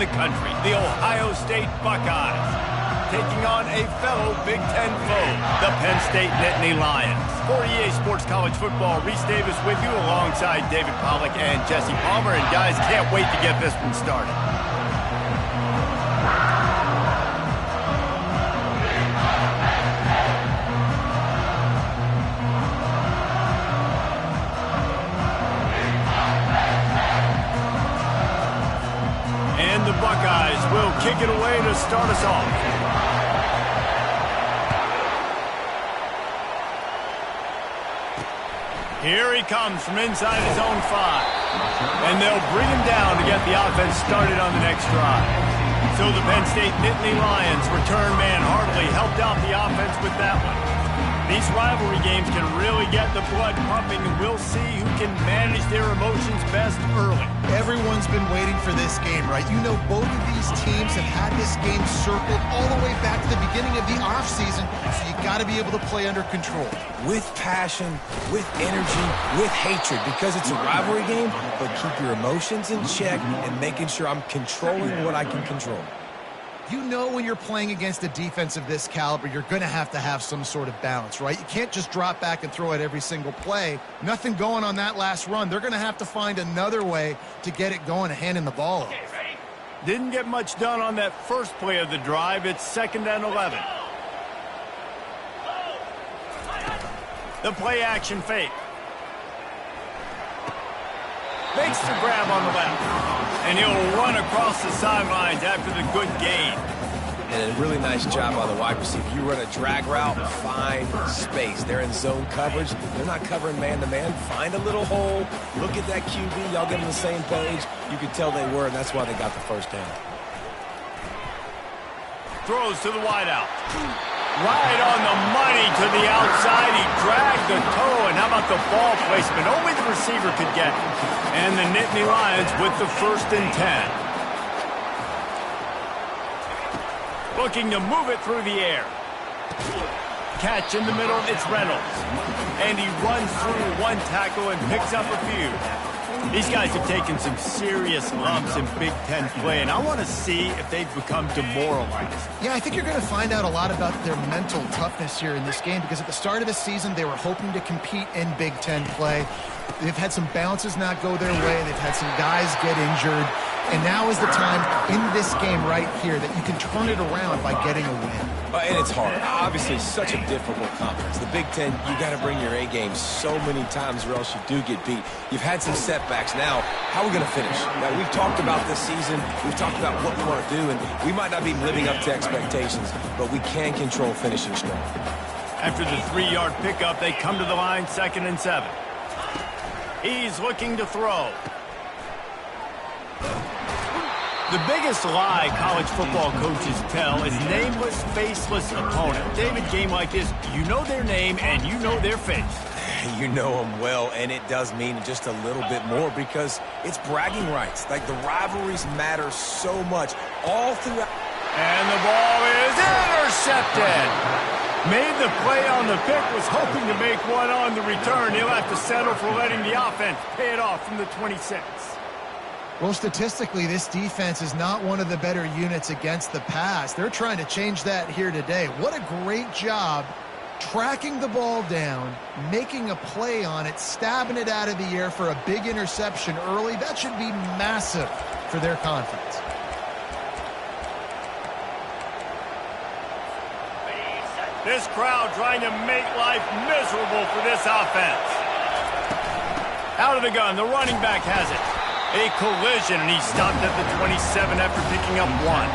the country, the Ohio State Buckeyes, taking on a fellow Big Ten foe, the Penn State Nittany Lions. For EA Sports College Football, Reese Davis with you alongside David Pollack and Jesse Palmer. And guys, can't wait to get this one started. And the Buckeyes will kick it away to start us off. Here he comes from inside his own 5. And they'll bring him down to get the offense started on the next drive. So the Penn State Nittany Lions return man Hartley helped out the offense with that one. These rivalry games can really get the blood pumping, and we'll see who can manage their emotions best early. Everyone's been waiting for this game, right? You know, both of these teams have had this game circled all the way back to the beginning of the offseason, so you got to be able to play under control. With passion, with energy, with hatred, because it's a rivalry game, but keep your emotions in check and making sure I'm controlling what I can control. You know when you're playing against a defense of this caliber, you're going to have some sort of balance, right? You can't just drop back and throw it every single play. Nothing going on that last run. They're going to have to find another way to get it going and handing the ball off. Didn't get much done on that first play of the drive. It's 2nd and 11. The play action fake. Makes the grab on the left. And he'll run across the sidelines after the good gain. And a really nice job on the wide receiver. You run a drag route, find space. They're in zone coverage. They're not covering man-to-man. Find a little hole. Look at that QB. Y'all get on the same page. You could tell they were, and that's why they got the first down. Throws to the wideout. Right on the money to the outside. He dragged the toe, and how about the ball placement? Only the receiver could get it. And the Nittany Lions with the 1st and 10. Looking to move it through the air. Catch in the middle, it's Reynolds. And he runs through one tackle and picks up a few. These guys have taken some serious lumps in Big Ten play, and I want to see if they've become demoralized. Yeah, I think you're going to find out a lot about their mental toughness here in this game, because at the start of the season, they were hoping to compete in Big Ten play. They've had some bounces not go their way. They've had some guys get injured. And now is the time in this game right here that you can turn it around by getting a win. And it's hard. Obviously, such a difficult conference. The Big Ten, you got to bring your A game so many times or else you do get beat. You've had some setbacks. Now, how are we going to finish? Now, we've talked about this season. We've talked about what we want to do, and we might not be living up to expectations, but we can control finishing strong. After the 3-yard pickup, they come to the line, 2nd and 7. He's looking to throw. The biggest lie college football coaches tell is nameless, faceless opponent. David, game like this, you know their name and you know their face. You know them well, and it does mean just a little bit more because it's bragging rights. Like, the rivalries matter so much all throughout. And the ball is intercepted. Made the play on the pick, was hoping to make one on the return. He'll have to settle for letting the offense pay it off from the 26. Well, statistically, this defense is not one of the better units against the pass. They're trying to change that here today. What a great job tracking the ball down, making a play on it, stabbing it out of the air for a big interception early. That should be massive for their confidence. This crowd trying to make life miserable for this offense. Out of the gun, the running back has it. A collision, and he stopped at the 27 after picking up 1.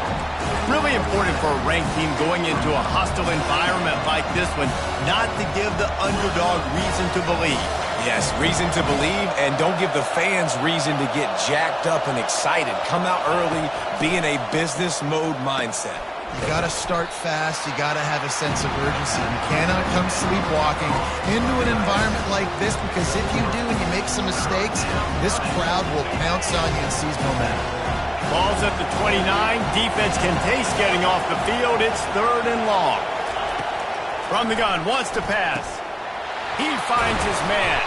Really important for a ranked team going into a hostile environment like this one, not to give the underdog reason to believe. Yes, reason to believe, and don't give the fans reason to get jacked up and excited. Come out early, be in a business mode mindset. You got to start fast. You got to have a sense of urgency. You cannot come sleepwalking into an environment like this, because if you do and you make some mistakes, this crowd will pounce on you and seize momentum. Ball's at the 29. Defense can taste getting off the field. It's 3rd and long. From the gun, wants to pass. He finds his man.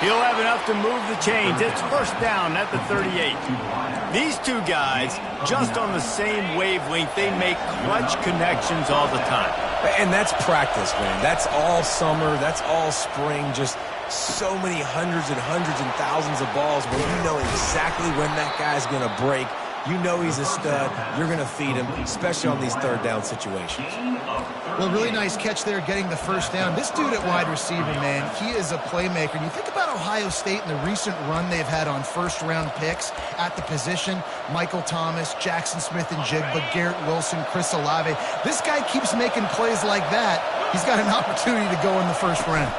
He'll have enough to move the chains. It's 1st down at the 38. These two guys, just on the same wavelength, they make clutch connections all the time. And that's practice, man. That's all summer. That's all spring. Just so many hundreds and thousands of balls where you know exactly when that guy's going to break. You know he's a stud. You're going to feed him, especially on these third down situations. Well, really nice catch there getting the first down. This dude at wide receiver, man, he is a playmaker. And you think about Ohio State and the recent run they've had on first-round picks at the position. Michael Thomas, Jackson Smith and Jigba, Garrett Wilson, Chris Olave. This guy keeps making plays like that. He's got an opportunity to go in the first round.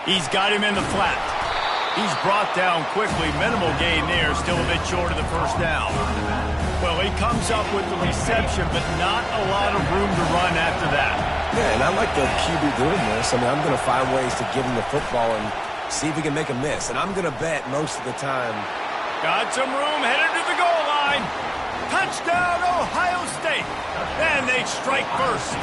He's got him in the flat. He's brought down quickly. Minimal gain there, still a bit short of the first down. Well, he comes up with the reception, but not a lot of room to run after that. Yeah, and I like the QB doing this. I mean, I'm going to find ways to give him the football and see if he can make a miss. And I'm going to bet most of the time. Got some room, headed to the goal line. Touchdown, Ohio State. And they strike first.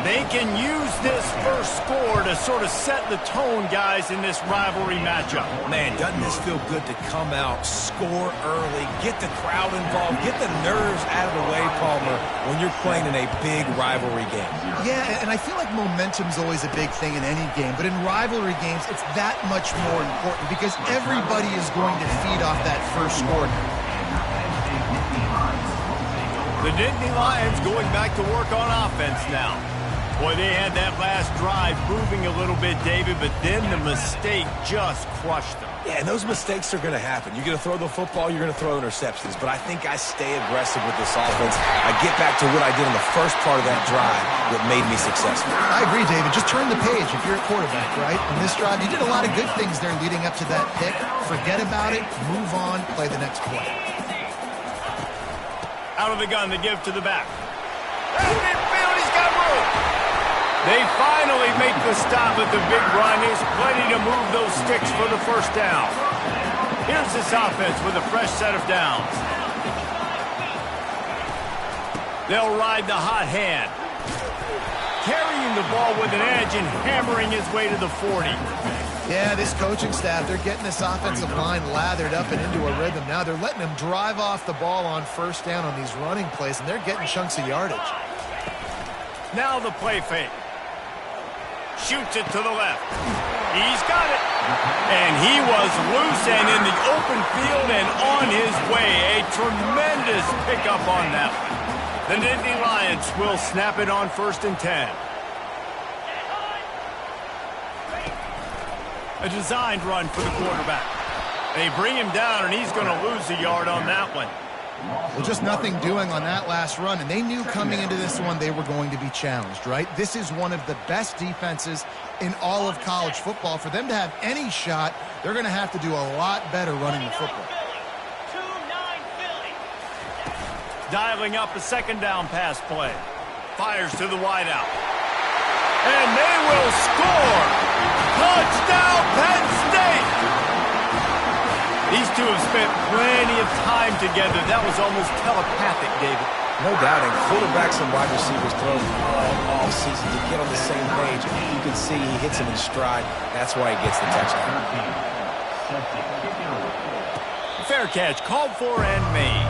They can use this first score to sort of set the tone, guys, in this rivalry matchup. Man, doesn't this feel good to come out, score early, get the crowd involved, get the nerves out of the way, Palmer, when you're playing in a big rivalry game? Yeah, and I feel like momentum's always a big thing in any game, but in rivalry games, it's that much more important because everybody is going to feed off that first score. The Nittany Lions going back to work on offense now. Boy, they had that last drive moving a little bit, David, but then the mistake just crushed them. Yeah, and those mistakes are going to happen. You're going to throw the football, you're going to throw interceptions, but I think I stay aggressive with this offense. I get back to what I did in the first part of that drive that made me successful. I agree, David. Just turn the page if you're a quarterback, right? On this drive, you did a lot of good things there leading up to that pick. Forget about it, move on, play the next play. Out of the gun, the give to the back. Midfield, he's got room. They finally make the stop at the big run. There's plenty to move those sticks for the first down. Here's this offense with a fresh set of downs. They'll ride the hot hand. Carrying the ball with an edge and hammering his way to the 40. Yeah, this coaching staff, they're getting this offensive line lathered up and into a rhythm. Now they're letting them drive off the ball on first down on these running plays, and they're getting chunks of yardage. Now the play fake. Shoots it to the left. He's got it. And he was loose and in the open field and on his way. A tremendous pickup on that one. The Nittany Lions will snap it on 1st and 10. A designed run for the quarterback. They bring him down, and he's going to lose a yard on that one. Well, just nothing doing on that last run, and they knew coming into this one they were going to be challenged, right? This is one of the best defenses in all of college football. For them to have any shot, they're going to have to do a lot better running the football. Dialing up a second down pass play. Fires to the wideout. And they will score! Touchdown, Penn State! These two have spent plenty of time together. That was almost telepathic, David. No doubt, and quarterbacks and wide receivers throw all season to get on the same page. You can see he hits him in stride. That's why he gets the touchdown. Fair catch, called for and made.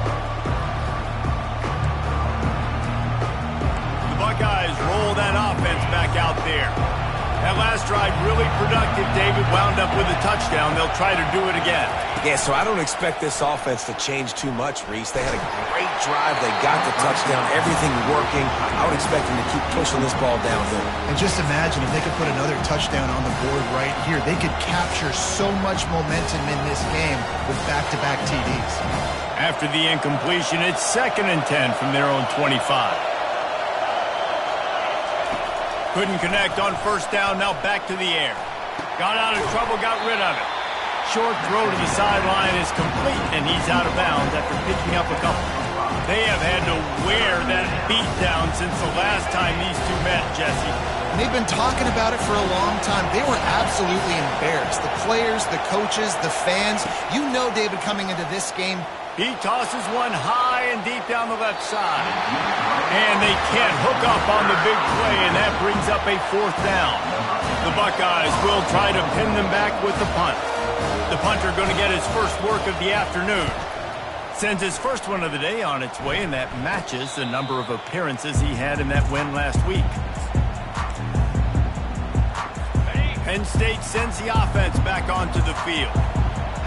The Buckeyes roll that offense back out there. That last drive really productive, David, wound up with a touchdown. They'll try to do it again. Yeah, so I don't expect this offense to change too much, Reese. They had a great drive. They got the touchdown, everything working. I would expect them to keep pushing this ball downhill. And just imagine if they could put another touchdown on the board right here. They could capture so much momentum in this game with back-to-back TDs. After the incompletion, it's 2nd and 10 from their own 25. Couldn't connect on first down, now back to the air. Got out of trouble, got rid of it. Short throw to the sideline is complete, and he's out of bounds after picking up a couple. They have had to wear that beat down since the last time these two met, Jesse. And they've been talking about it for a long time. They were absolutely embarrassed. The players, the coaches, the fans. You know, David, coming into this game, he tosses one high and deep down the left side. And they can't hook up on the big play, and that brings up a 4th down. The Buckeyes will try to pin them back with the punt. The punter going to get his first work of the afternoon. Sends his first one of the day on its way, and that matches the number of appearances he had in that win last week. Penn State sends the offense back onto the field.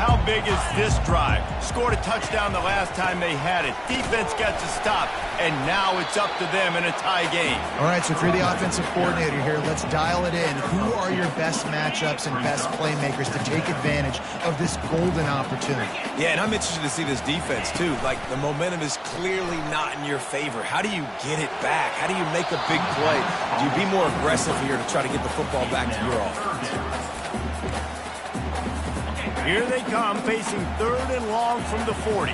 How big is this drive? Scored a touchdown the last time they had it. Defense gets a stop, and now it's up to them in a tie game. All right, so if you're the offensive coordinator here, let's dial it in. Who are your best matchups and best playmakers to take advantage of this golden opportunity? Yeah, and I'm interested to see this defense, too. Like, the momentum is clearly not in your favor. How do you get it back? How do you make a big play? Do you be more aggressive here to try to get the football back to your offense? Here they come, facing 3rd and long from the 40.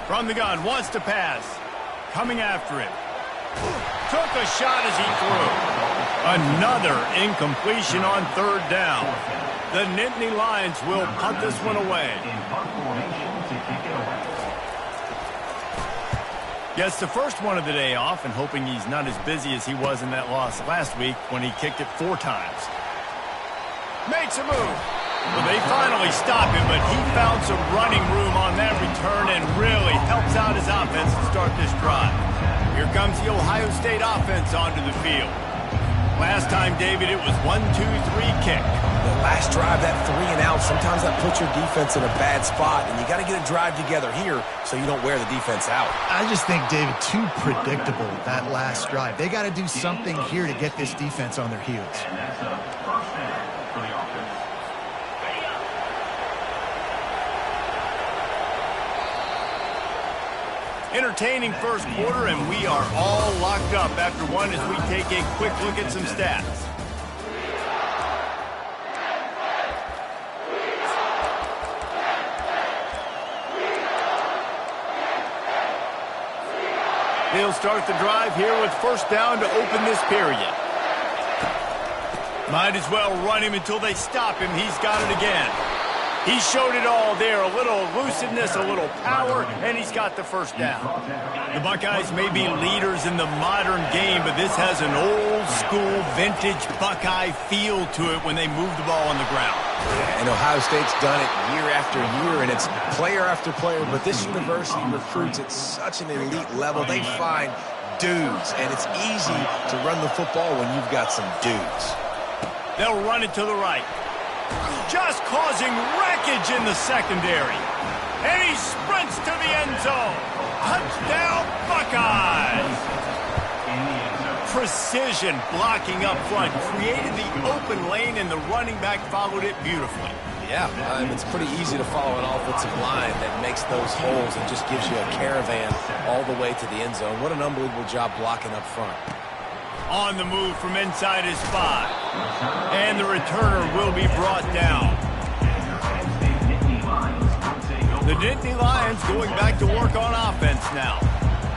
From the gun, wants to pass. Coming after him. Took a shot as he threw. Another incompletion on 3rd down. The Nittany Lions will punt this one away. Gets the first one of the day off, and hoping he's not as busy as he was in that loss last week when he kicked it 4 times. Makes a move. Well, they finally stop him, but he found some running room on that return and really helps out his offense to start this drive. Here comes the Ohio State offense onto the field. Last time, David, it was 1-2-3 kick. The last drive, that 3 and out, sometimes that puts your defense in a bad spot, and you got to get a drive together here so you don't wear the defense out. I just think, David, too predictable, that last drive. They got to do something here to get this defense on their heels. Entertaining first quarter, and we are all locked up after one as we take a quick look at some stats. They'll start the drive here with 1st down to open this period. Might as well run him until they stop him. He's got it again. He showed it all there, a little elusiveness, a little power, and he's got the 1st down. The Buckeyes may be leaders in the modern game, but this has an old-school, vintage Buckeye feel to it when they move the ball on the ground. And Ohio State's done it year after year, and it's player after player, but this university recruits at such an elite level. They find dudes, and it's easy to run the football when you've got some dudes. They'll run it to the right. Just causing wreckage in the secondary. And he sprints to the end zone. Touchdown, Buckeyes! Precision blocking up front. Created the open lane, and the running back followed it beautifully. Yeah, it's pretty easy to follow an offensive line that makes those holes and just gives you a caravan all the way to the end zone. What an unbelievable job blocking up front. On the move from inside his 5. And the returner will be brought down. The Nittany Lions going back to work on offense now.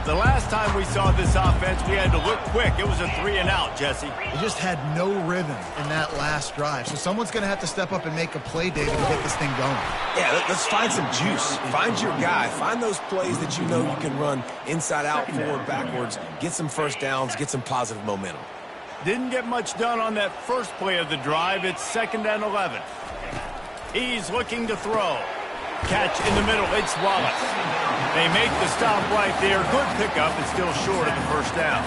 The last time we saw this offense, we had to look quick. It was a 3 and out, Jesse. They just had no rhythm in that last drive. So someone's going to have to step up and make a play, David, to get this thing going. Yeah, let's find some juice. Find your guy. Find those plays that you know you can run inside out, forward, backwards. Get some 1st downs. Get some positive momentum. Didn't get much done on that first play of the drive. It's 2nd and 11. He's looking to throw. Catch in the middle. It's Wallace. They make the stop right there. Good pickup. It's still short of the 1st down.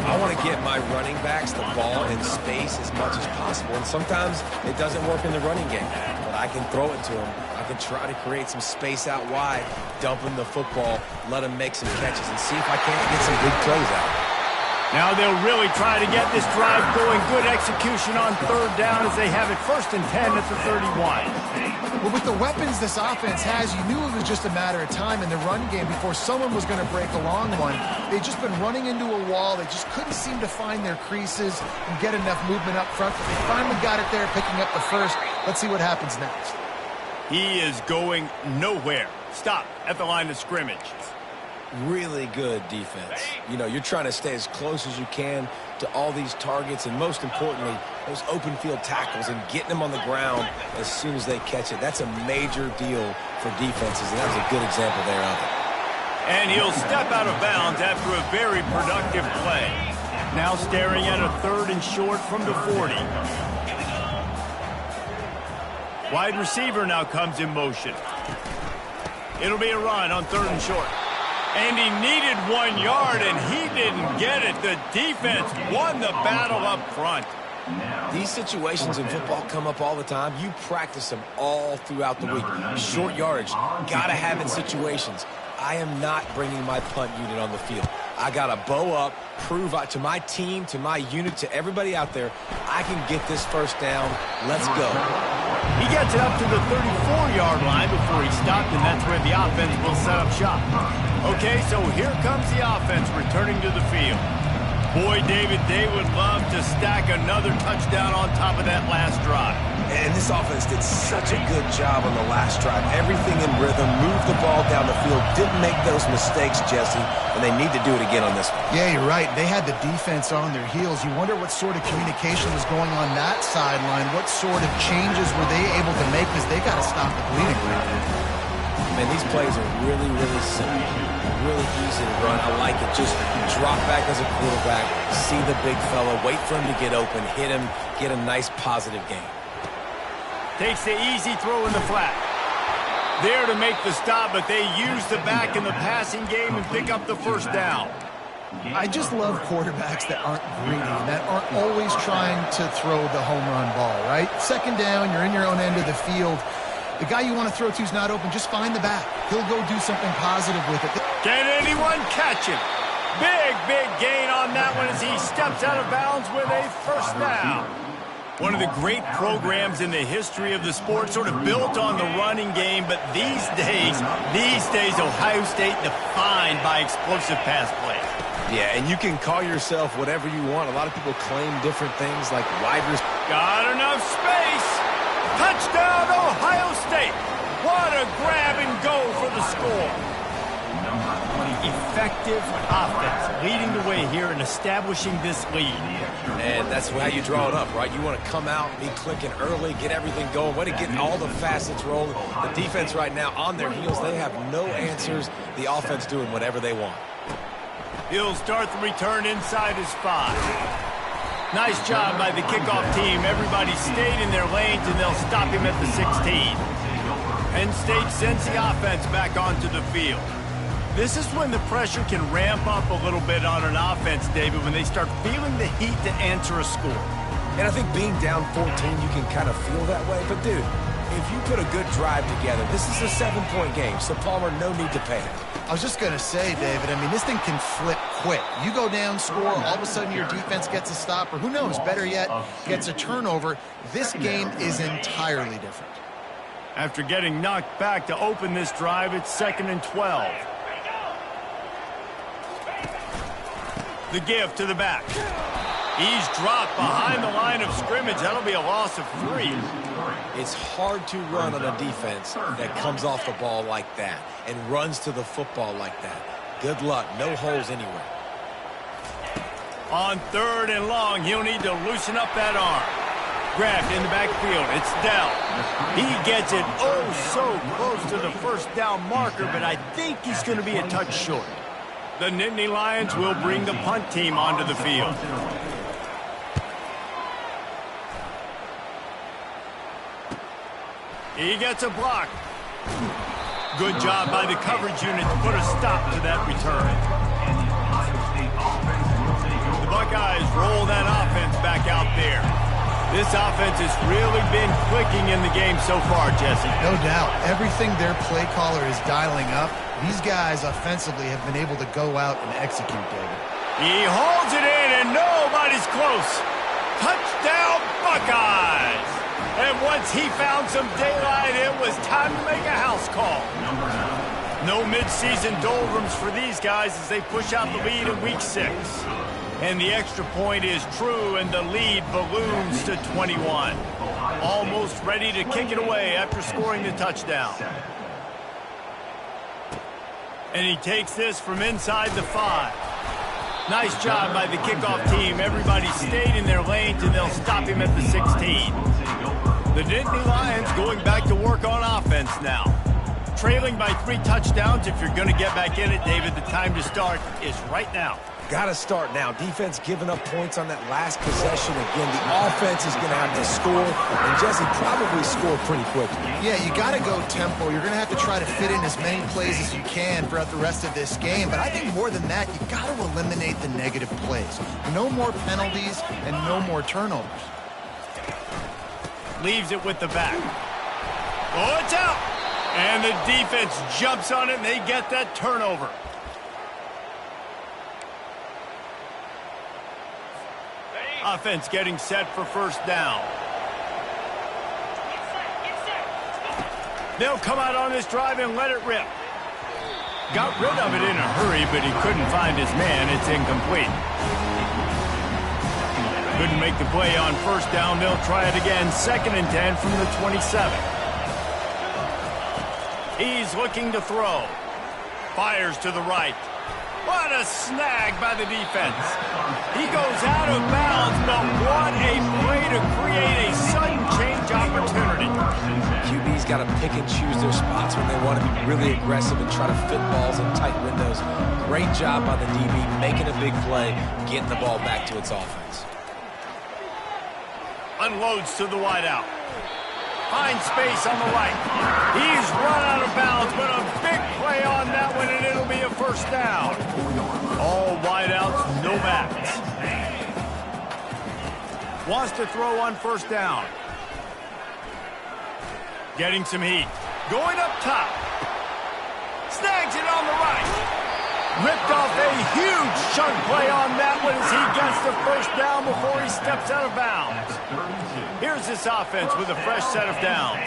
I want to get my running backs the ball in space as much as possible. And sometimes it doesn't work in the running game. But I can throw it to them. I can try to create some space out wide, dump them the football, let them make some catches, and see if I can't get some big plays out. Now they'll really try to get this drive going. Good execution on 3rd down as they have it 1st and 10 at the 31. Well, with the weapons this offense has, you knew it was just a matter of time in the run game before someone was going to break a long one. They've just been running into a wall. They just couldn't seem to find their creases and get enough movement up front. But they finally got it there, picking up the 1st. Let's see what happens next. He is going nowhere. Stop at the line of scrimmage. Really good defense. You know, you're trying to stay as close as you can to all these targets, and most importantly, those open field tackles and getting them on the ground as soon as they catch it. That's a major deal for defenses, and that was a good example there of it. And he'll step out of bounds after a very productive play. Now staring at a 3rd and short from the 40. Wide receiver now comes in motion. It'll be a run on 3rd and short. And he needed 1 yard, and he didn't get it. The defense won the battle up front. These situations in football come up all the time. You practice them all throughout the week. Short yardage, gotta have it situations. I am not bringing my punt unit on the field. I gotta bow up, prove to my team, to my unit, to everybody out there, I can get this first down. Let's go. He gets it up to the 34-yard line before he stopped, and that's where the offense will set up shop. Okay, so here comes the offense returning to the field. Boy, David, they would love to stack another touchdown on top of that last drive. And this offense did such a good job on the last drive. Everything in rhythm, moved the ball down the field, didn't make those mistakes, Jesse, and they need to do it again on this one. Yeah, you're right. They had the defense on their heels. You wonder what sort of communication was going on that sideline. What sort of changes were they able to make, because they got to stop the bleeding right now. Man, these plays are really, really simple. Really easy to run. I like it. Just drop back as a quarterback, see the big fella, wait for him to get open, hit him, get a nice positive game. Takes the easy throw in the flat. There to make the stop, but they use the back in the passing game and pick up the first down. I just love quarterbacks that aren't greedy, that aren't always trying to throw the home run ball, right? 2nd down, you're in your own end of the field. The guy you want to throw to is not open. Just find the back. He'll go do something positive with it. Can anyone catch him? Big gain on that one as he steps out of bounds with a first down. One of the great programs in the history of the sport, sort of built on the running game, but these days, Ohio State defined by explosive pass play. Yeah, and you can call yourself whatever you want. A lot of people claim different things like wide receiver. Got enough space. Touchdown, Ohio State. What a grab and go for the score. Effective offense leading the way here and establishing this lead. And that's how you draw it up, right? You want to come out, be clicking early, get everything going, way to get all the facets rolling. The defense right now on their heels, they have no answers. The offense doing whatever they want. He'll start the return inside his 5. Nice job by the kickoff team. Everybody stayed in their lanes, and they'll stop him at the 16. Penn State sends the offense back onto the field. This is when the pressure can ramp up a little bit on an offense, David, when they start feeling the heat to answer a score. And I think being down 14, you can kind of feel that way. But, dude, if you put a good drive together, this is a 7-point game, so Palmer, no need to panic. I was just going to say, David, I mean, this thing can flip quick. You go down, score, all of a sudden your defense gets a stop, or who knows, better yet, gets a turnover. This game is entirely different. After getting knocked back to open this drive, it's 2nd and 12. The give to the back. He's dropped behind the line of scrimmage. That'll be a loss of 3. It's hard to run on a defense that comes off the ball like that and runs to the football like that. Good luck. No holes anywhere. On 3rd and long, he'll need to loosen up that arm. Grabbed in the backfield. It's Dell. He gets it so close to the first down marker, but I think he's going to be a touch short. The Nittany Lions will bring the punt team onto the field. He gets a block. Good job by the coverage unit to put a stop to that return. The Buckeyes roll that offense back out there. This offense has really been clicking in the game so far, Jesse. No doubt. Everything their play caller is dialing up, these guys offensively have been able to go out and execute, David. He holds it in, and nobody's close. Touchdown, Buckeyes! And once he found some daylight, it was time to make a house call. No midseason doldrums for these guys as they push out the lead in Week 6. And the extra point is true, and the lead balloons to 21. Almost ready to kick it away after scoring the touchdown. And he takes this from inside the 5. Nice job by the kickoff team. Everybody stayed in their lanes, and they'll stop him at the 16. The Nittany Lions going back to work on offense now. trailing by 3 touchdowns. If you're going to get back in it, David, the time to start is right now. Got to start now. Defense giving up points on that last possession. Again, the offense is going to have to score, and Jesse probably score pretty quickly. Yeah, you got to go tempo. You're going to have to try to fit in as many plays as you can throughout the rest of this game. But I think more than that, you got to eliminate the negative plays. No more penalties and no more turnovers. Leaves it with the back. Oh, it's out! And the defense jumps on it, and they get that turnover. Offense getting set for first down. They'll come out on this drive and let it rip. Got rid of it in a hurry, but he couldn't find his man. It's incomplete. Couldn't make the play on first down. They'll try it again. 2nd and 10 from the 27. He's looking to throw. Fires to the right. What a snag by the defense. He goes out of bounds, but what a play to create a sudden change opportunity. QB's got to pick and choose their spots when they want to be really aggressive and try to fit balls in tight windows. Great job by the DB making a big play, getting the ball back to its offense. Unloads to the wideout. Finds space on the right. He's run out of bounds, but a big play on that one, and it'll be a first down. All wideouts, no backs. Wants to throw on first down. Getting some heat. Going up top. Snags it on the right. Ripped off a huge chunk play on that one as he gets the first down before he steps out of bounds. Here's this offense with a fresh set of downs.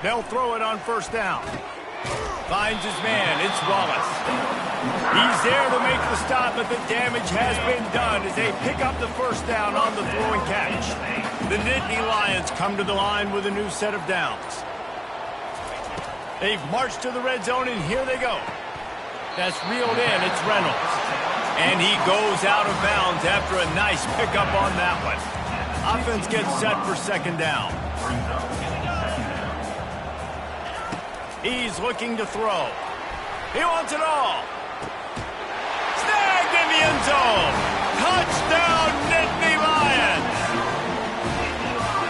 They'll throw it on first down. Finds his man. It's Wallace. He's there to make the stop, but the damage has been done as they pick up the first down on the throw and catch. The Nittany Lions come to the line with a new set of downs. They've marched to the red zone, and here they go. That's reeled in. It's Reynolds. And he goes out of bounds after a nice pickup on that one. Offense gets set for 2nd down. He's looking to throw. He wants it all. Snagged in the end zone. Touchdown, Nittany Lions.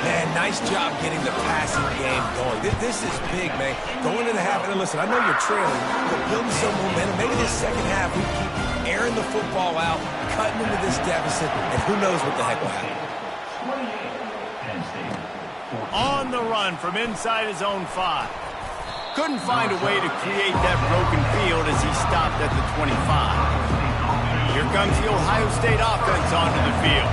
Man, nice job getting the passing game going. This is big, man. Going into the half, and listen, I know you're trailing, but building some momentum. Maybe this second half we keep airing the football out, cutting into this deficit, and who knows what the heck will happen. On the run from inside his own 5. Couldn't find a way to create that broken field as he stopped at the 25. Here comes the Ohio State offense onto the field.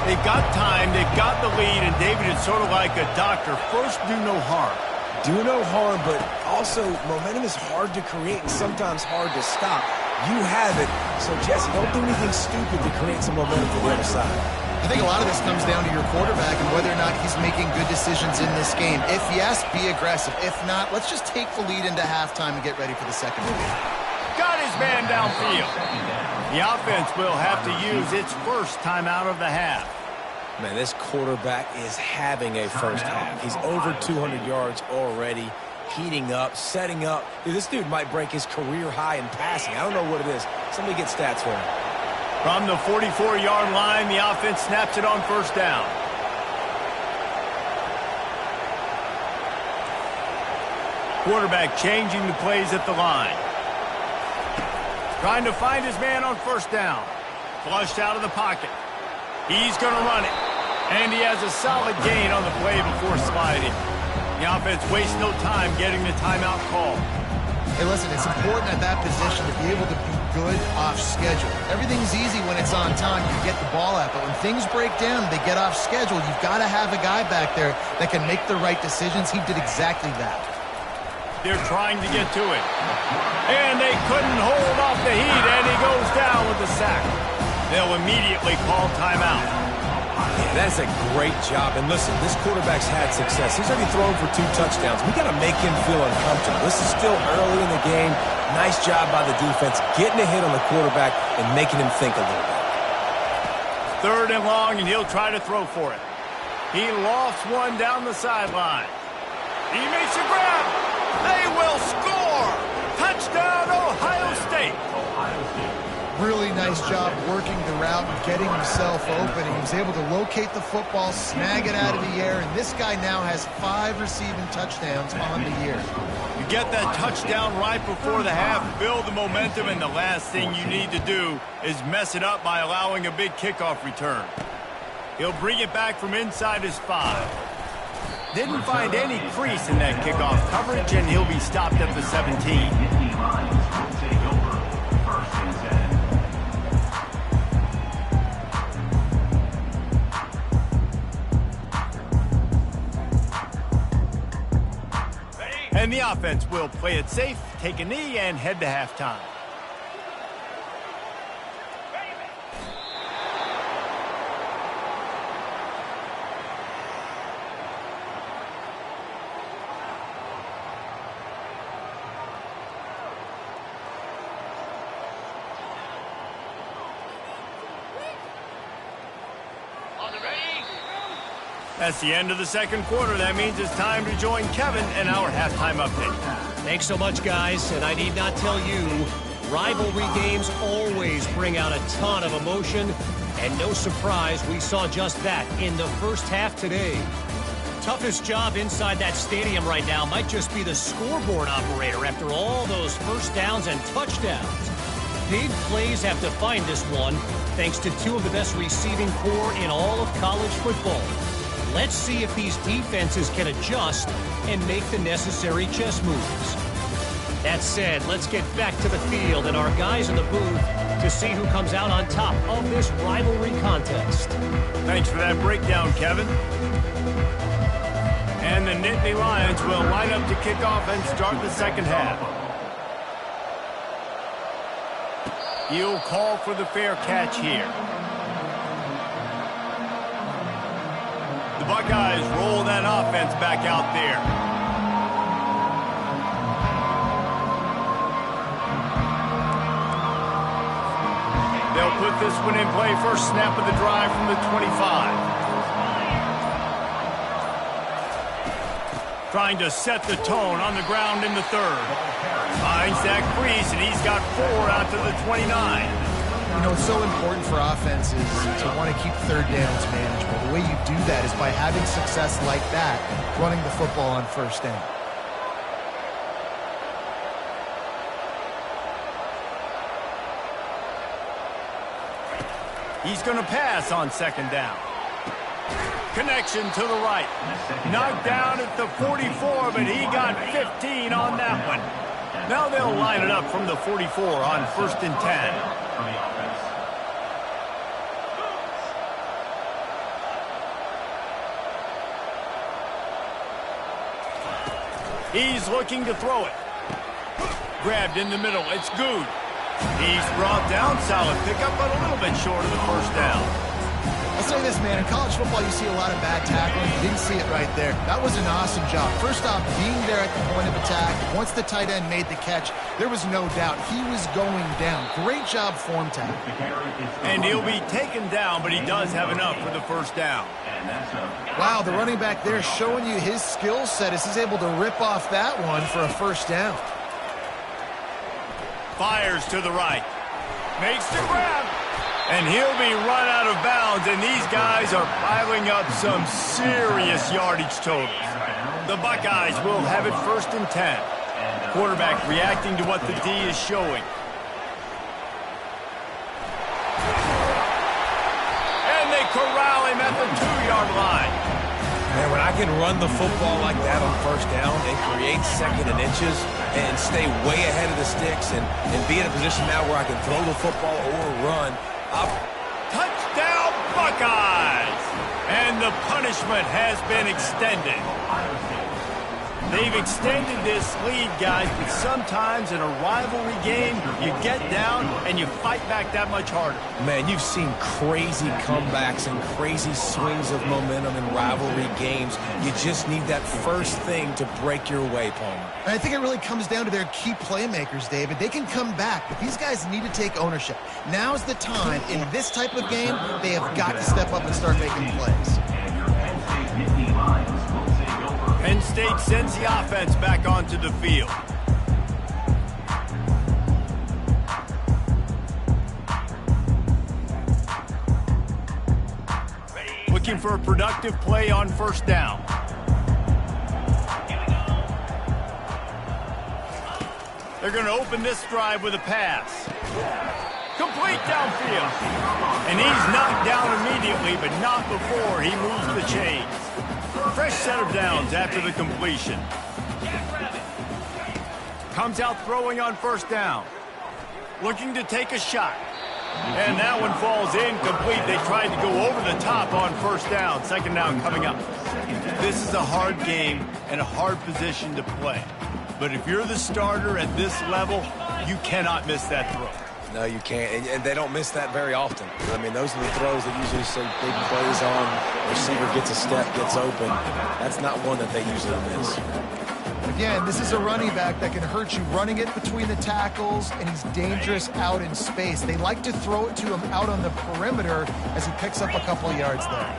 They've got time, they've got the lead, and David, it's sort of like a doctor. First, do no harm. Do no harm, but also momentum is hard to create and sometimes hard to stop. You have it, so Jesse, don't do anything stupid to create some momentum for the other side. I think a lot of this comes down to your quarterback and whether or not he's making good decisions in this game. If yes, be aggressive. If not, let's just take the lead into halftime and get ready for the second half. Got his man downfield. The offense will have to use its first timeout of the half. Man, this quarterback is having a first half. He's over 200 yards already, heating up, setting up. Dude, this dude might break his career high in passing. I don't know what it is. Somebody get stats for him. From the 44-yard line, the offense snaps it on first down. Quarterback changing the plays at the line. Trying to find his man on first down. Flushed out of the pocket. He's going to run it. And he has a solid gain on the play before sliding. The offense wastes no time getting the timeout call. Hey, listen, it's important at that position to be able to be good off schedule. Everything's easy when it's on time. You get the ball out. But when things break down, they get off schedule. You've got to have a guy back there that can make the right decisions. He did exactly that. They're trying to get to it. And they couldn't hold off the heat, and he goes down with the sack. They'll immediately call timeout. Yeah, that's a great job. And listen, this quarterback's had success. He's already thrown for 2 touchdowns. We got to make him feel uncomfortable. This is still early in the game. Nice job by the defense, getting a hit on the quarterback and making him think a little bit. 3rd and long, and he'll try to throw for it. He lofts one down the sideline. He makes a grab. They will score. Touchdown, Ohio State. Really nice job working the route and getting himself open. He was able to locate the football, snag it out of the air, and this guy now has 5 receiving touchdowns on the year. You get that touchdown right before the half, build the momentum, and the last thing you need to do is mess it up by allowing a big kickoff return. He'll bring it back from inside his 5. Didn't find any crease in that kickoff coverage, and he'll be stopped at the 17. And the offense will play it safe, take a knee, and head to halftime. That's the end of the second quarter. That means it's time to join Kevin in our halftime update. Thanks so much, guys. And I need not tell you, rivalry games always bring out a ton of emotion. And no surprise, we saw just that in the first half today. Toughest job inside that stadium right now might just be the scoreboard operator after all those first downs and touchdowns. Big plays have defined this one, thanks to 2 of the best receiving corps in all of college football. Let's see if these defenses can adjust and make the necessary chess moves. That said, let's get back to the field and our guys in the booth to see who comes out on top of this rivalry contest. Thanks for that breakdown, Kevin. And the Nittany Lions will line up to kick off and start the second half. He'll call for the fair catch here. The Buckeyes roll that offense back out there. They'll put this one in play first snap of the drive from the 25. Trying to set the tone on the ground in the third. Finds that crease, and he's got 4 out to the 29. You know, it's so important for offenses to want to keep third downs manageable. The way you do that is by having success like that, running the football on first down. He's going to pass on second down. Connection to the right. Knocked down at the 44, but he got 15 on that one. Now they'll line it up from the 44 on first and 10. He's looking to throw it. Grabbed in the middle. It's good. He's brought down. Solid pickup, but a little bit short of the first down. I'll say this, man. In college football, you see a lot of bad tackling. You didn't see it right there. That was an awesome job. First off, being there at the point of attack. Once the tight end made the catch, there was no doubt he was going down. Great job form tackle. And he'll be taken down, but he does have enough for the first down. Wow, the running back there showing you his skill set as he's able to rip off that one for a first down. Fires to the right. Makes the grab. And he'll be run out of bounds, and these guys are piling up some serious yardage totals. The Buckeyes will have it first and 10. Quarterback reacting to what the D is showing. And they corral him at the 2-yard line. Man, when I can run the football like that on first down and create second and inches and stay way ahead of the sticks and be in a position now where I can throw the football or run up. Touchdown, Buckeyes! And the punishment has been extended. They've extended this lead, guys, but sometimes in a rivalry game, you get down and you fight back that much harder. Man, you've seen crazy comebacks and crazy swings of momentum in rivalry games. You just need that first thing to break your way, Palmer. I think it really comes down to their key playmakers, David. They can come back, but these guys need to take ownership. Now's the time. In this type of game, they have got to step up and start making plays. Penn State sends the offense back onto the field. Looking for a productive play on first down. They're going to open this drive with a pass. Complete downfield. And he's knocked down immediately, but not before he moves the chains. Fresh set of downs after the completion. Comes out throwing on first down. Looking to take a shot. And that one falls incomplete. They tried to go over the top on first down. Second down coming up. This is a hard game and a hard position to play. But if you're the starter at this level, you cannot miss that throw. No, you can't. And they don't miss that very often. I mean, those are the throws that usually say big plays on. Receiver gets a step, gets open. That's not one that they usually miss. Again, this is a running back that can hurt you running it between the tackles, and he's dangerous out in space. They like to throw it to him out on the perimeter as he picks up a couple of yards there.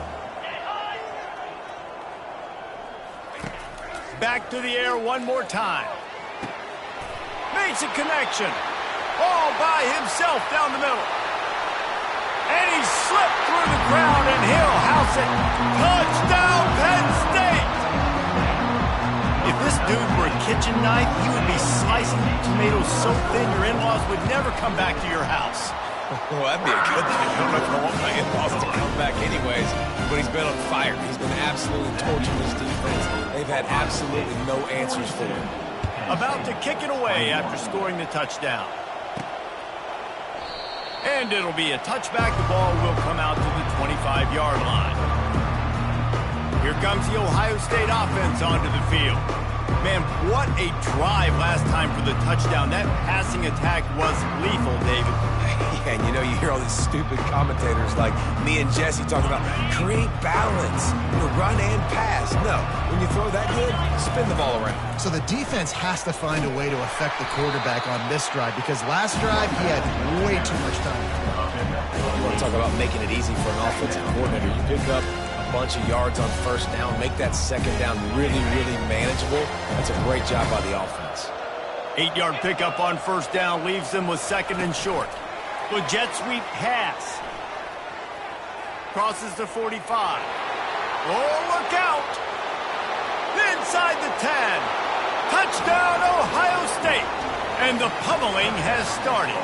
Back to the air one more time. Makes a connection. All by himself down the middle. And he slipped through the crowd, and he'll house it. Touchdown, Penn State! If this dude were a kitchen knife, he would be slicing tomatoes so thin your in-laws would never come back to your house. Well, that'd be a good thing. I don't know if I want my in-laws to come back anyways, but he's been on fire. He's been absolutely torching this defense. They've had absolutely no answers for him. About to kick it away after scoring the touchdown. And it'll be a touchback. The ball will come out to the 25-yard line. Here comes the Ohio State offense onto the field. Man, what a drive last time for the touchdown. That passing attack was lethal, David. Yeah, and you know, you hear all these stupid commentators like me and Jesse talking about create balance, run and pass. No, when you throw that good, spin the ball around. So the defense has to find a way to affect the quarterback on this drive, because last drive he had way too much time. You want to talk about making it easy for an offensive coordinator. You pick up a bunch of yards on first down, make that second down really, really manageable. That's a great job by the offense. 8-yard pickup on first down leaves them with second and short. The jet sweep pass. Crosses the 45. Oh, look out! Inside the 10. Touchdown, Ohio State. And the pummeling has started.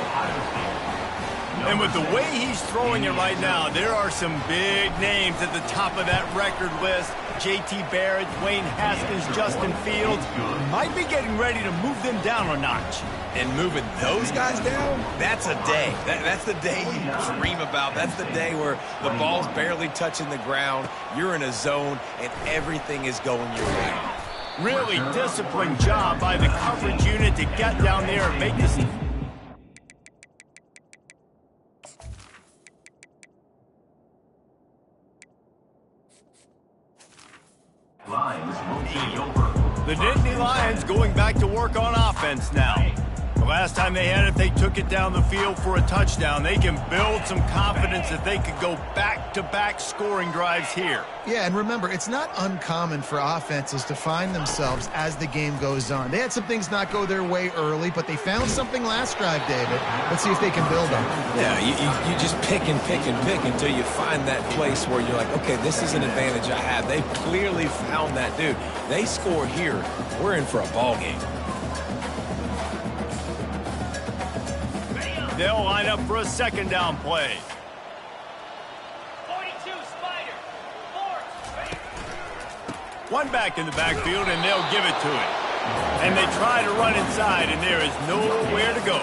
And with the way he's throwing it right now, there are some big names at the top of that record list. J.T. Barrett, Wayne Haskins, Justin Fields might be getting ready to move them down a notch. And moving those guys down, that's a day. That's the day you dream about. That's the day where the ball's barely touching the ground, you're in a zone, and everything is going your way. Really disciplined job by the coverage unit to get down there and make this. The Nittany Lions going back to work on offense now. The last time they had it, they took it down the field for a touchdown. They can build some confidence that they could go back-to-back scoring drives here. Yeah, and remember, it's not uncommon for offenses to find themselves as the game goes on. They had some things not go their way early, but they found something last drive, David. Let's see if they can build on it. Yeah, you just pick and pick and pick until you find that place where you're like, okay, this is an advantage I have. They clearly found that dude. They score here. We're in for a ball game. They'll line up for a second down play. 42 Spider. 4. One back in the backfield, and they'll give it to him. And they try to run inside, and there is nowhere to go.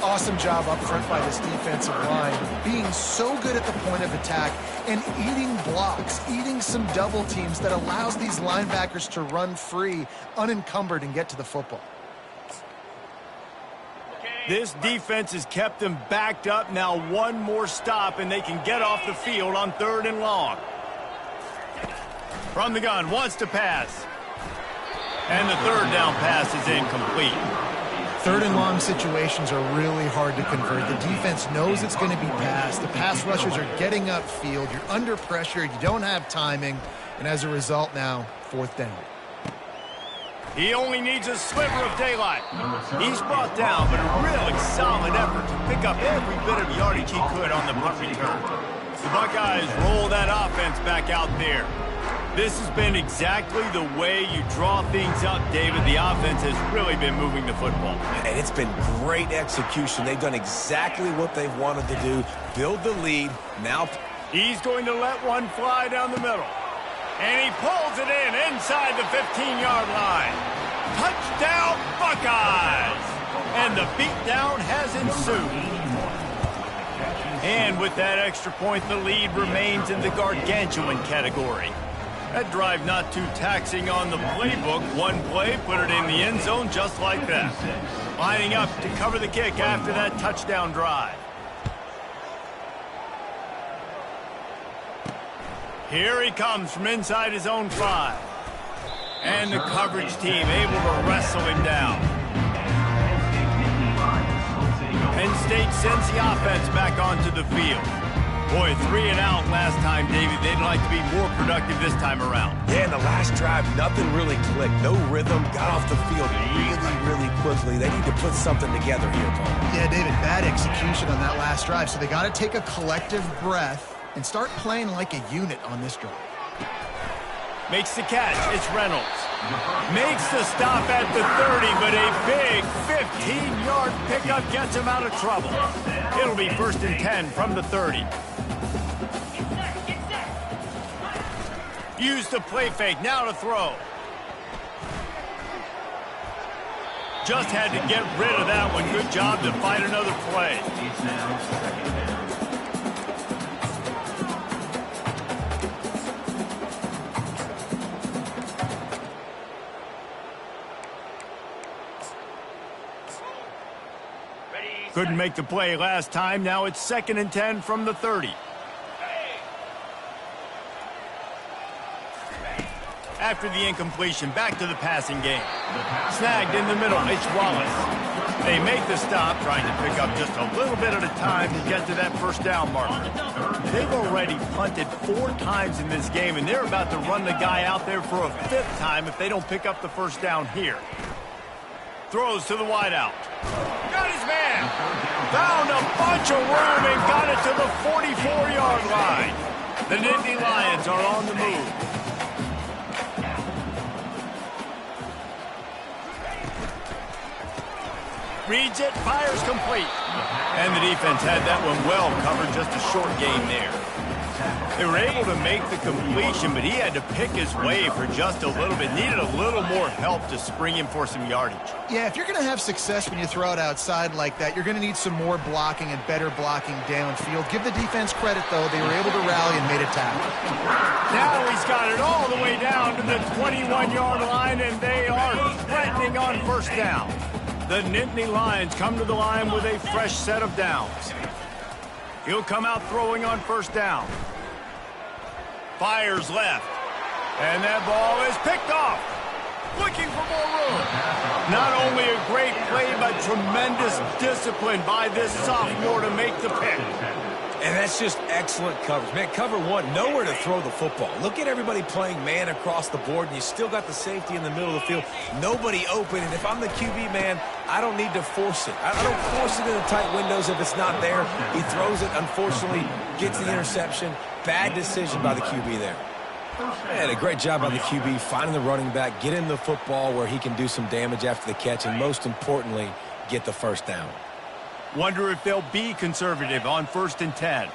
Awesome job up front by this defensive line, being so good at the point of attack and eating blocks, eating some double teams that allows these linebackers to run free, unencumbered, and get to the football. This defense has kept them backed up. Now one more stop, and they can get off the field on 3rd and long. From the gun, wants to pass. And the 3rd down pass is incomplete. 3rd and long situations are really hard to convert. The defense knows it's going to be passed. The pass rushers are getting upfield. You're under pressure. You don't have timing. And as a result now, 4th down. He only needs a sliver of daylight. He's brought down, but a really solid effort to pick up every bit of yardage he could on the punt return. The Buckeyes roll that offense back out there. This has been exactly the way you draw things up, David. The offense has really been moving the football. And it's been great execution. They've done exactly what they've wanted to do. Build the lead. Now he's going to let one fly down the middle. And he pulls it in inside the 15-yard line. Touchdown, Buckeyes! And the beatdown has ensued. And with that extra point, the lead remains in the gargantuan category. That drive not too taxing on the playbook. One play, put it in the end zone just like that. Lining up to cover the kick after that touchdown drive. Here he comes from inside his own 5. And the coverage team able to wrestle him down. Penn State sends the offense back onto the field. Boy, 3 and out last time, David. They'd like to be more productive this time around. Yeah, in the last drive, nothing really clicked. No rhythm. Got off the field really quickly. They need to put something together here, Paul. Yeah, David, bad execution on that last drive. So they got to take a collective breath and start playing like a unit on this drive. Makes the catch. It's Reynolds. Makes the stop at the 30, but a big 15-yard pickup gets him out of trouble. It'll be 1st and 10 from the 30. Use the play fake. Now to throw. Just had to get rid of that one. Good job to find another play. Couldn't make the play last time. Now it's 2nd and 10 from the 30. After the incompletion, back to the passing game. Snagged in the middle. It's Wallace. They make the stop, trying to pick up just a little bit at a time to get to that 1st down mark. They've already punted 4 times in this game, and they're about to run the guy out there for a 5th time if they don't pick up the 1st down here. Throws to the wideout. Got his man. Found a bunch of room and got it to the 44-yard line. The Nittany Lions are on the move. Reads it, fires complete. And the defense had that one well covered, just a short gain there. They were able to make the completion, but he had to pick his way for just a little bit. Needed a little more help to spring him for some yardage. Yeah, if you're going to have success when you throw it outside like that, you're going to need some more blocking and better blocking downfield. Give the defense credit, though. They were able to rally and made a tackle. Now he's got it all the way down to the 21-yard line, and they are threatening on 1st down. The Nittany Lions come to the line with a fresh set of downs. He'll come out throwing on 1st down. Fires left. And that ball is picked off. Looking for more room. Not only a great play, but tremendous discipline by this sophomore to make the pick. And that's just excellent coverage. Man, cover 1, nowhere to throw the football. Look at everybody playing man across the board, and you still got the safety in the middle of the field. Nobody open, and if I'm the QB, man, I don't need to force it. I don't force it in the tight windows if it's not there. He throws it, unfortunately, gets the interception. Bad decision by the QB there. Man, a great job by the QB, finding the running back, getting the football where he can do some damage after the catch, and most importantly, get the 1st down. Wonder if they'll be conservative on 1st and 10.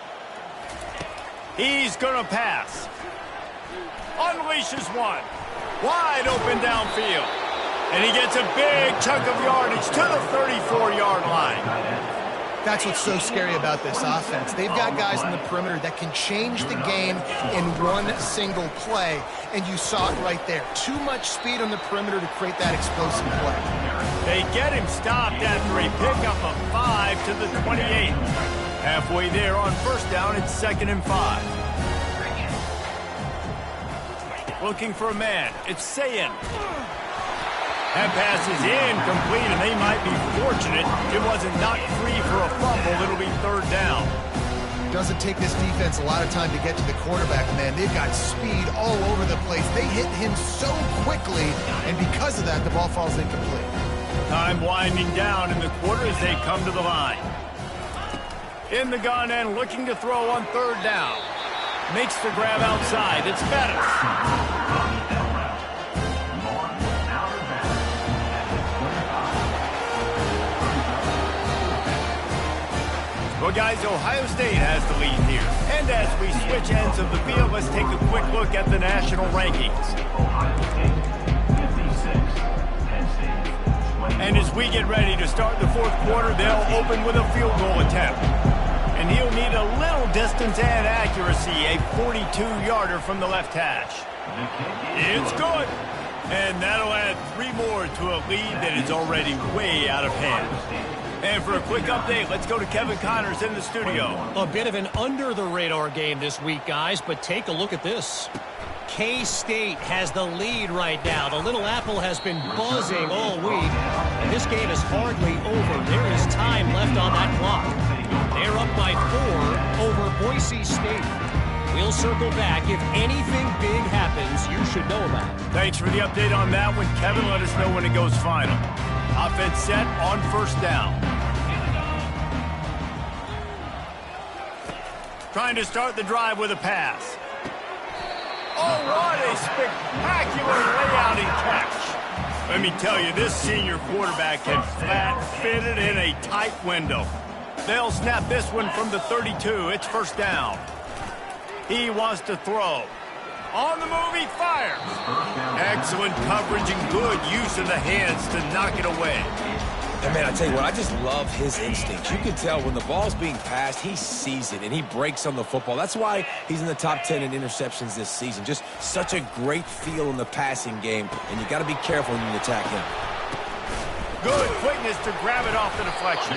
He's going to pass. Unleashes one. Wide open downfield. And he gets a big chunk of yardage to the 34-yard line. That's what's so scary about this offense. They've got guys in the perimeter that can change the game in one single play, and you saw it right there. Too much speed on the perimeter to create that explosive play. They get him stopped after a pickup of 5 to the 28. Halfway there on 1st down, it's 2nd and 5. Looking for a man. It's Sayin. That pass is incomplete, and they might be fortunate it wasn't knocked free for a fumble. It'll be 3rd down. doesn't take this defense a lot of time to get to the quarterback, man. They've got speed all over the place. They hit him so quickly, and because of that, the ball falls incomplete. Time winding down in the quarter as they come to the line. In the gun and looking to throw on third down. Makes the grab outside. It's Bettis. Well, guys, Ohio State has the lead here. And as we switch ends of the field, let's take a quick look at the national rankings. And as we get ready to start the fourth quarter, they'll open with a field goal attempt. And he'll need a little distance and accuracy, a 42-yarder from the left hash. It's good. And that'll add 3 more to a lead that is already way out of hand. And for a quick update, let's go to Kevin Connors in the studio. A bit of an under-the-radar game this week, guys, but take a look at this. K-State has the lead right now. The Little Apple has been buzzing all week, and this game is hardly over. There is time left on that clock. They're up by 4 over Boise State. We'll circle back. If anything big happens, you should know about it. Thanks for the update on that one, Kevin. Let us know when it goes final. Offense set on first down. Trying to start the drive with a pass. Oh, what a spectacular layout and catch. Let me tell you, this senior quarterback can flat fit it in a tight window. They'll snap this one from the 32. It's first down. He wants to throw. On the move, he fires. Excellent coverage and good use of the hands to knock it away. And, man, I tell you what, I just love his instincts. You can tell when the ball's being passed, he sees it, and he breaks on the football. That's why he's in the top 10 in interceptions this season. Just such a great feel in the passing game, and you got to be careful when you attack him. Good quickness to grab it off the deflection.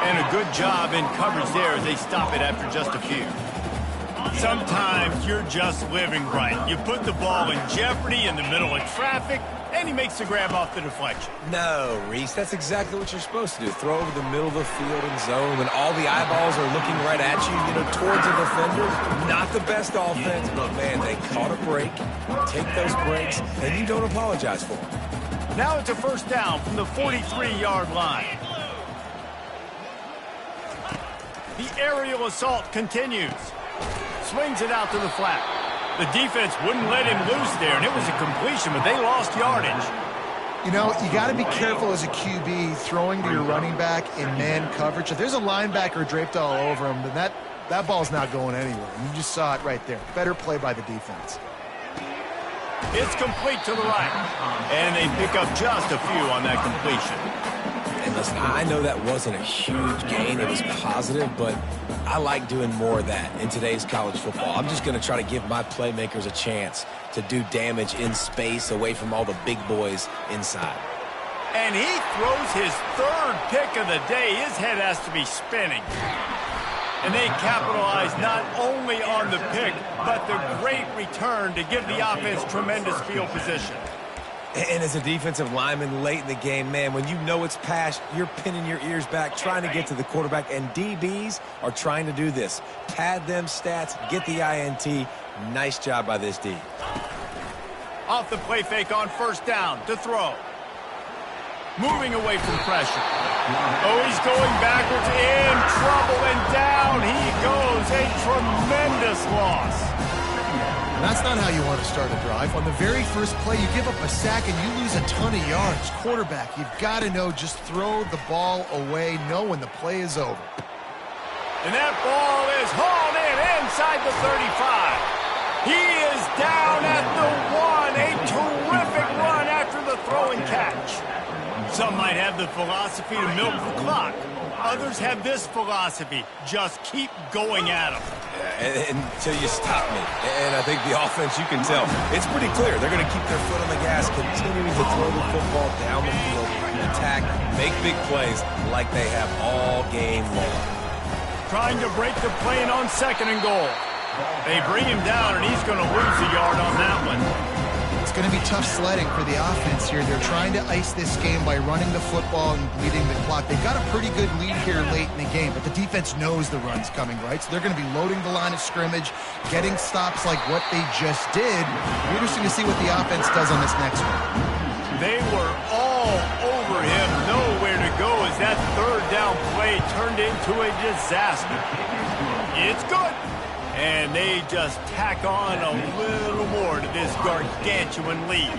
And a good job in coverage there as they stop it after just a few. Sometimes you're just living right. You put the ball in jeopardy in the middle of traffic, and he makes the grab off the deflection. No, Reese, that's exactly what you're supposed to do. Throw over the middle of the field and zone when all the eyeballs are looking right at you, towards a defender. Not the best offense, but, man, they caught a break. Take those breaks, and you don't apologize for them. Now it's a first down from the 43-yard line. The aerial assault continues. Swings it out to the flat. The defense wouldn't let him loose there, and it was a completion, but they lost yardage. You know, you got to be careful as a QB throwing to your running back in man coverage. If there's a linebacker draped all over him, then that ball's not going anywhere. You just saw it right there. Better play by the defense. It's complete to the right, and they pick up just a few on that completion. And listen, I know that wasn't a huge gain. It was positive, but I like doing more of that in today's college football. I'm just going to try to give my playmakers a chance to do damage in space away from all the big boys inside. And he throws his 3rd pick of the day. His head has to be spinning. And they capitalize not only on the pick, but the great return to give the offense tremendous field position. And as a defensive lineman late in the game, man, when you know it's passed, you're pinning your ears back, trying to get to the quarterback, and DBs are trying to do this. Pad them stats, get the INT. Nice job by this D. Off the play fake on first down to throw. Moving away from pressure. Oh, he's going backwards, in trouble, and down he goes. A tremendous loss. That's not how you want to start a drive. On the very first play, you give up a sack and you lose a ton of yards. Quarterback, you've got to know, just throw the ball away, know when the play is over. And that ball is hauled in inside the 35. He is down at the 1. A terrific run after the throw and catch. Some might have the philosophy to milk the clock. Others have this philosophy. Just keep going at them. Until you stop me. And I think the offense, you can tell, it's pretty clear. They're going to keep their foot on the gas, continuing to throw the football down the field, attack, make big plays like they have all game long. Trying to break the plane on 2nd and goal. They bring him down, and he's going to lose a yard on that one. it's going to be tough sledding for the offense here. They're trying to ice this game by running the football and bleeding the clock. They've got a pretty good lead here late in the game, but the defense knows the run's coming, right? So they're going to be loading the line of scrimmage, getting stops like what they just did. It'll be interesting to see what the offense does on this next one. They were all over him, nowhere to go as that third down play turned into a disaster. It's good. And they just tack on a little more to this gargantuan lead.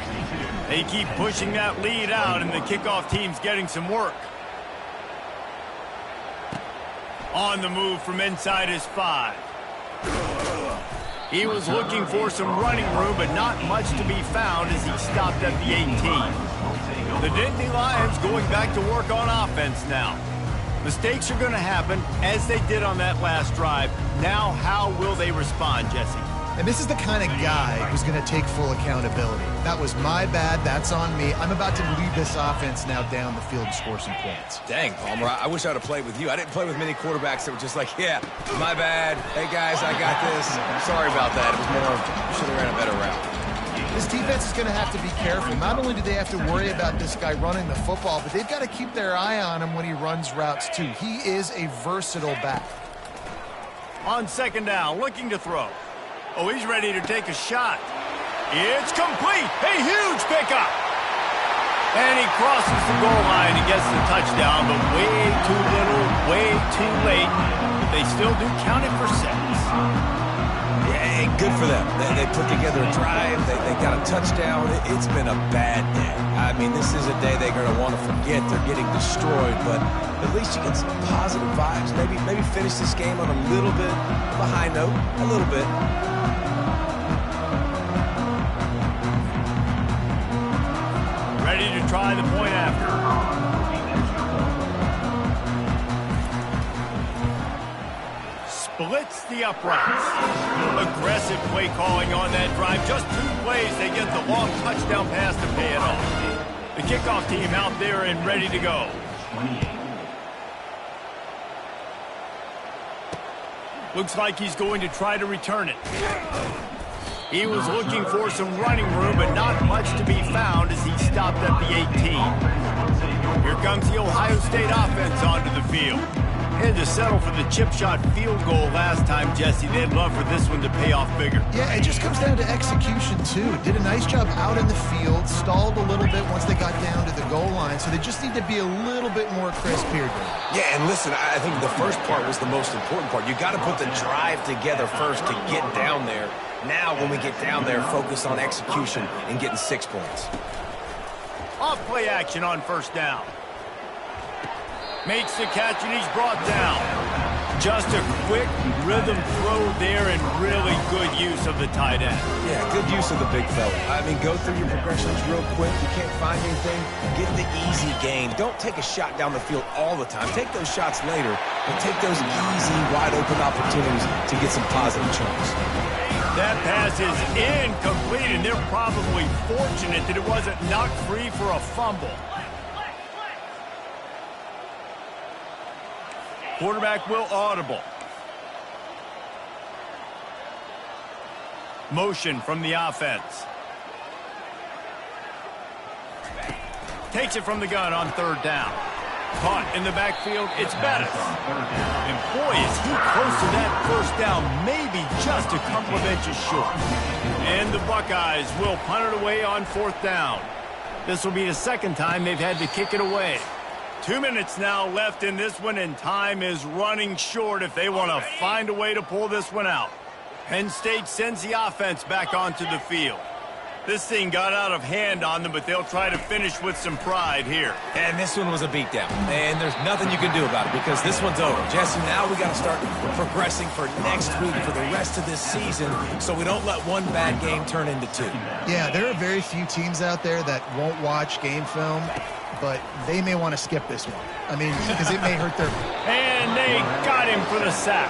They keep pushing that lead out, and the kickoff team's getting some work. On the move from inside his 5. He was looking for some running room, but not much to be found as he stopped at the 18. The Nittany Lions going back to work on offense now. Mistakes are going to happen, as they did on that last drive. Now, how will they respond, Jesse? And this is the kind of guy who's going to take full accountability. That was my bad. That's on me. I'm about to lead this offense now down the field and score some points. Dang, Palmer, I wish I would have played with you. I didn't play with many quarterbacks that were just like, yeah, my bad. Hey, guys, I got this. Sorry about that. It was more of, should have ran a better route. This defense is going to have to be careful. Not only do they have to worry about this guy running the football, but they've got to keep their eye on him when he runs routes, too. He is a versatile back. On second down, looking to throw. Oh, he's ready to take a shot. It's complete. A huge pickup. And he crosses the goal line and gets the touchdown, but way too little, way too late. They still do count it for 6. Yeah, good for them. They put together a drive. They got a touchdown. It's been a bad day. I mean, this is a day they're going to want to forget. They're getting destroyed, but at least you get some positive vibes. Maybe finish this game on a little bit of a high note. A little bit. Ready to try the point after. Splits the uprights. Aggressive play calling on that drive. Just 2 plays, they get the long touchdown pass to pay it off. The kickoff team out there and ready to go. Looks like he's going to try to return it. He was looking for some running room, but not much to be found as he stopped at the 18. Here comes the Ohio State offense onto the field. Had to settle for the chip shot field goal last time, Jesse. They'd love for this one to pay off bigger. Yeah, it just comes down to execution, too. Did a nice job out in the field, stalled a little bit once they got down to the goal line, so they just need to be a little bit more crisp here. Yeah, and listen, I think the first part was the most important part. You got to put the drive together first to get down there. Now, when we get down there, focus on execution and getting 6 points. Off play action on first down. Makes the catch, and he's brought down. Just a quick rhythm throw there and really good use of the tight end. Yeah, good use of the big fella. I mean, go through your progressions real quick. You can't find anything, get the easy gain. Don't take a shot down the field all the time. Take those shots later, but take those easy, wide-open opportunities to get some positive chunks. That pass is incomplete, and they're probably fortunate that it wasn't knocked free for a fumble. Quarterback will audible. Motion from the offense. Takes it from the gun on third down. Caught in the backfield, it's Bettis. And boy, is he close to that first down, maybe just a couple of inches short. And the Buckeyes will punt it away on fourth down. This will be the second time they've had to kick it away. 2 minutes now left in this one, and time is running short if they want to find a way to pull this one out. Penn State sends the offense back onto the field. This thing got out of hand on them, but they'll try to finish with some pride here. And this one was a beatdown, and there's nothing you can do about it because this one's over. Jesse, now we got to start progressing for next week, for the rest of this season, so we don't let one bad game turn into 2. Yeah, there are very few teams out there that won't watch game film, but they may want to skip this one. I mean, because it may hurt their... And they got him for the sack.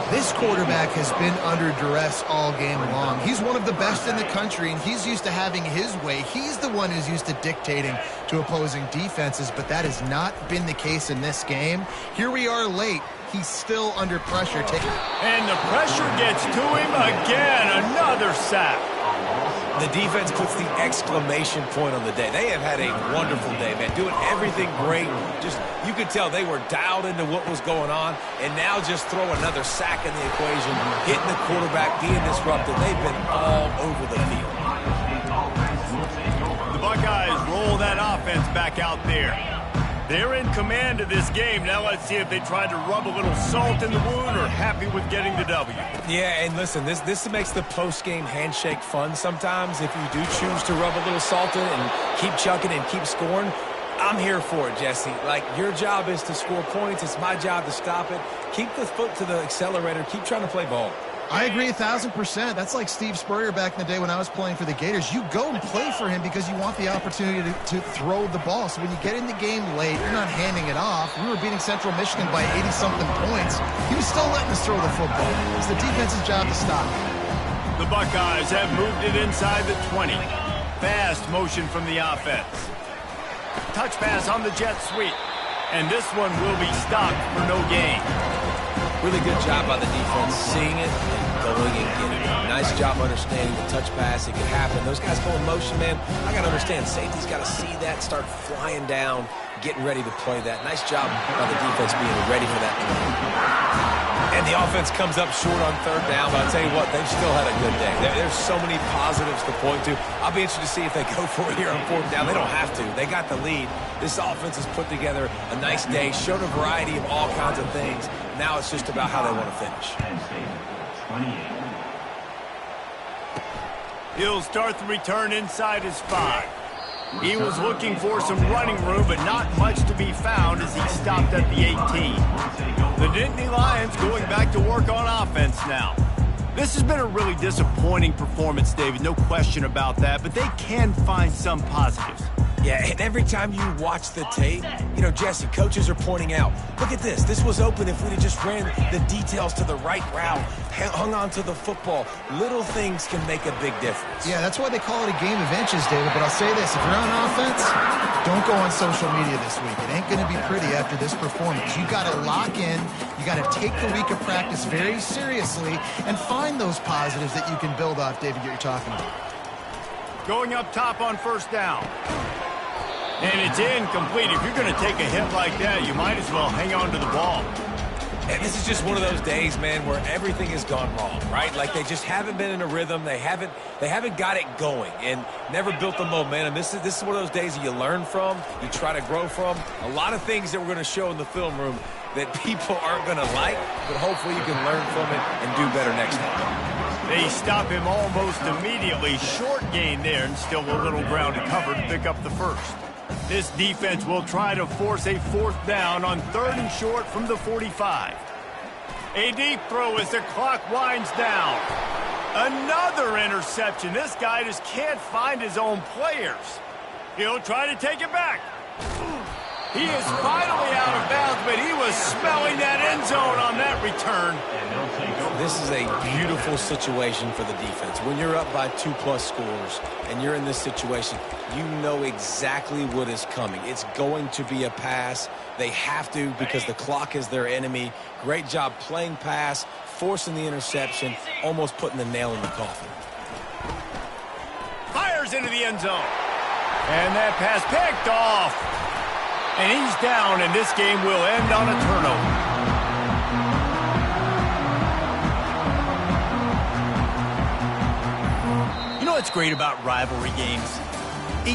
This quarterback has been under duress all game long. He's one of the best in the country, and he's used to having his way. He's the one who's used to dictating to opposing defenses, but that has not been the case in this game. Here we are late. He's still under pressure. And the pressure gets to him again. Another sack. The defense puts the exclamation point on the day. They have had a wonderful day, man, doing everything great. Just, you could tell they were dialed into what was going on, and now just throw another sack in the equation, hitting the quarterback, being disruptive. They've been all over the field. The Buckeyes roll that offense back out there. They're in command of this game. Now let's see if they try to rub a little salt in the wound or happy with getting the W. Yeah, and listen, this makes the post-game handshake fun sometimes. If you do choose to rub a little salt in and keep chucking and keep scoring, I'm here for it, Jesse. Like, your job is to score points. It's my job to stop it. Keep the foot to the accelerator. Keep trying to play ball. I agree 1,000%. That's like Steve Spurrier back in the day when I was playing for the Gators. You go and play for him because you want the opportunity to throw the ball. So when you get in the game late, you're not handing it off. We were beating Central Michigan by 80-something points. He was still letting us throw the football. It's the defense's job to stop it. The Buckeyes have moved it inside the 20. Fast motion from the offense. Touch pass on the jet sweep. And this one will be stopped for no gain. Really good job by the defense, seeing it and going and getting it. Nice job understanding the touch pass. It can happen. Those guys go in motion, man. I got to understand, safety's got to see that, start flying down, getting ready to play that. Nice job by the defense being ready for that play. And the offense comes up short on third down, but I'll tell you what, they've still had a good day. There's so many positives to point to. I'll be interested to see if they go for it here on fourth down. They don't have to. They got the lead. This offense has put together a nice day, showed a variety of all kinds of things. Now it's just about how they want to finish. He'll start the return inside his 5. He was looking for some running room, but not much to be found as he stopped at the 18. The Nittany Lions going back to work on offense now. This has been a really disappointing performance, David, no question about that, but they can find some positives. Yeah, and every time you watch the tape, you know, Jesse, coaches are pointing out, look at this. This was open if we'd have just ran the details to the right route, hung on to the football. Little things can make a big difference. Yeah, that's why they call it a game of inches, David. But I'll say this, if you're on offense, don't go on social media this week. It ain't going to be pretty after this performance. You got to lock in. You got to take the week of practice very seriously and find those positives that you can build off, David, you're talking about. Going up top on first down. And it's incomplete. If you're going to take a hit like that, you might as well hang on to the ball. And this is just one of those days, man, where everything has gone wrong, right? Like they just haven't been in a rhythm. They haven't got it going and never built the momentum. This is one of those days that you learn from, you try to grow from. A lot of things that we're going to show in the film room that people aren't going to like, but hopefully you can learn from it and do better next time. They stop him almost immediately. Short gain there and still a little ground to cover to pick up the first. This defense will try to force a fourth down on 3rd and short from the 45. A deep throw as the clock winds down. Another interception. This guy just can't find his own players. He'll try to take it back. He is finally out of bounds, but he was smelling that end zone on that return. This is a beautiful situation for the defense. When you're up by 2+ scores and you're in this situation, you know exactly what is coming. It's going to be a pass. They have to because the clock is their enemy. Great job playing pass, forcing the interception, almost putting the nail in the coffin. Fires into the end zone. And that pass picked off. And he's down, and this game will end on a turnover. You know what's great about rivalry games?